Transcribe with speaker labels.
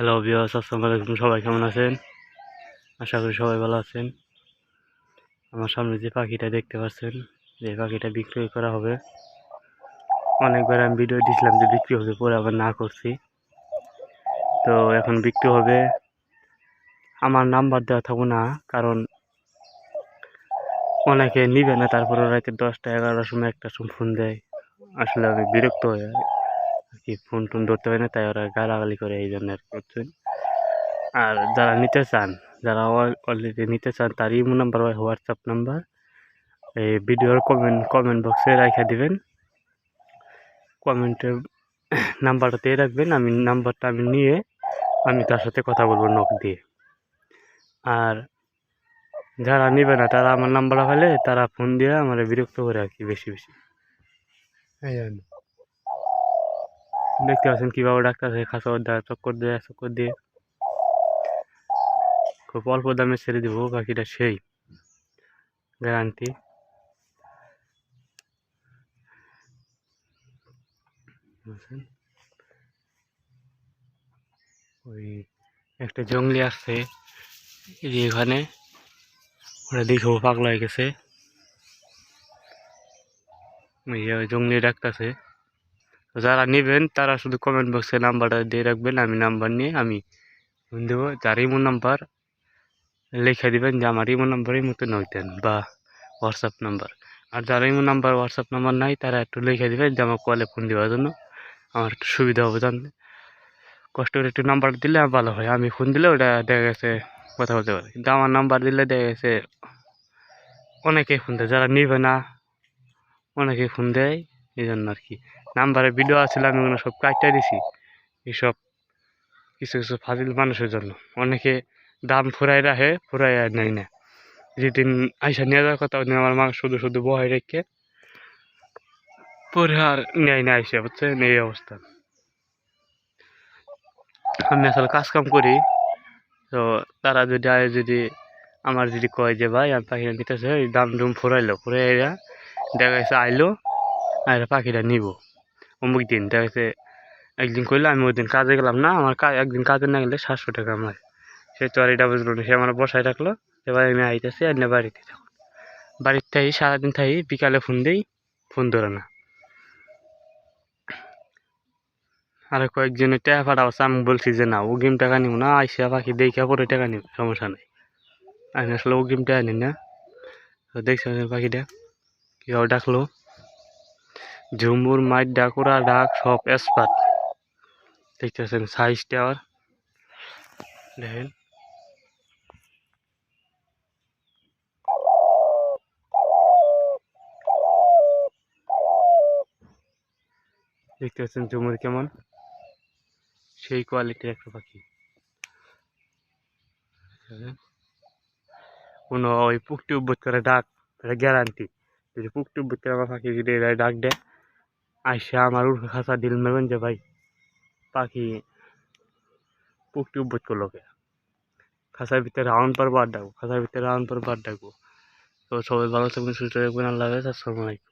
Speaker 1: Hello viewers, আসসালামু আলাইকুম। সবাই কেমন আছেন? আশা করি সবাই ভালো আছেন। আমার সামনে যে পাখিটা দেখতে পাচ্ছেন, যে পাখিটা বিক্রি করা হবে। অনেকবার আমি ভিডিও দিয়েছিলাম যে বিক্রি হবে, পরে আবার না করছি। তো এখন বিক্রি হবে। আমার নাম্বার দেওয়া থাকবো না, কারণ অনেকে নিবে না। তারপরে রাতে 10টা 11টার সময় একটার সময় ফোন দেয়। আসলে আমি বিরক্ত হয়ে আর কি ফোন টোন ধরতে হয় না, তাই ওরা গালাগালি করে, এই জন্য আর করছেন। আর যারা নিতে চান, যারা অলরেডি নিতে চান, তার ইমো নাম্বার বা হোয়াটসঅ্যাপ নাম্বার এই ভিডিওর কমেন্ট বক্সে রেখে দিবেন। কমেন্টে নাম্বারটা দিয়ে রাখবেন। নাম্বারটা নিয়ে আমি তার সাথে কথা বলবো নক দিয়ে। আর যারা নিবে না, তারা আমার নাম্বারটা পেলে তারা ফোন দিয়ে আমার বিরক্ত করে আর কি বেশি বেশি। এই জন্য দেখতে পাচ্ছেন কীভাবে ডাক্তার খাঁচা চক্কর দিয়ে খুব অল্প দামে ছেড়ে দেবো পাখিটা, সেই গ্যারান্টি। ওই একটা জঙ্গলি আসছে এখানে, ওরা দেখেও পাগলা হয়ে গেছে। ওই জঙ্গলি ডাকতেছে। যারা নেবেন তারা শুধু কমেন্ট বক্সে নাম্বারটা দিয়ে রাখবেন। আমি নাম্বার নিয়ে আমি ফোন দেবো। যার ইমো নাম্বার লিখে দিবেন যে আমার ইমো নাম্বারের মতো নইতেন বা হোয়াটসঅ্যাপ নাম্বার। আর যার ইমো নাম্বার হোয়াটসঅ্যাপ নাম্বার নাই, তারা একটু লিখে দিবেন যে আমার কলে ফোন দেওয়ার জন্য। আমার একটু সুবিধা হবে জানতে। কষ্ট করে একটু নাম্বার দিলে ভালো হয়। আমি ফোন দিলে ওটা দেখা গেছে কথা বলতে পারে, কিন্তু আমার নাম্বার দিলে দেখা গেছে অনেকেই ফোন দেয়। যারা নিবে না অনেকেই ফোন দেয়, এই জন্য আর কি। নাম্বারে ভিডিও আসলে আমি ওগুলো সব কাটতে দিছি। এইসব কিছু কিছু ফাজিল মানুষের জন্য অনেকে দাম ফুরাই রাখে, ফুরাই আর নেয় না। যেদিন আইসা নিয়ে যাওয়ার কথা, ওদিন আমার মা শুধু শুধু বহাই রেখে পরে আর নেয় না আইসা, বুঝছেন? এই অবস্থা। আমি আসলে কাজ কাম করি, তো তারা যদি আমার যদি কয় যে ভাই আমি পাখিটা নিতেছে, ওই দাম দুম ফুরাইয়া দেখা গেছে আইলো আর পাখিটা নিব অমুক দিন। দেখা গেছে একদিন করলে আমি ওই দিন কাজে গেলাম না, আমার একদিন কাজে না গেলে 700 টাকা আমার। সে তো আর এটা বুঝলো না, সে আমার বসায় রাখলো। এবার আমি আইতেছি আর না বাড়িতে থাকো। বাড়ির থাকি সারাদিন থাকি, বিকালে ফোন দিই, ফোন ধরে না। আর কয়েকজনের টাকা পাঠাচ্ছে, আমি বলছি যে না, ও গেম টাকা নিব না, আইসা পাখি দেখে পরে টাকা নিব, সমস্যা নেই। আমি আসলে ও গেম টাকা নিই না। তো দেখছি পাখিটা কীভাবে ডাকলো, ঝুমুর মাইট ডাকুরা ডাক সব এক্সপার্ট। দেখতেছেন সাইজটা আর দেখেন। দেখতে পাচ্ছেন ঝুমুর কেমন, সেই কোয়ালিটির একটা পাখি। কোনো ওই পুকটি উব্বত করে ডাক, এটা গ্যারান্টি। যদি পুকটি উব্বত করে আমার পাখি যদি ডাক দেয়, আইসা আমার উঠে খাঁচা ডিল মারবেন যে ভাই পাখি পুকটি উব্বত করলো কে, খাঁচার ভিতরে রাউন্ড পর বার ডাকবো, খাঁচার ভিতরে রাউন্ড পর বার ডাকবো। তো সবাই ভালো থাকবেন, সুস্থ থাকবেন। আল্লাহ হাফেজ, আসসালামু আলাইকুম।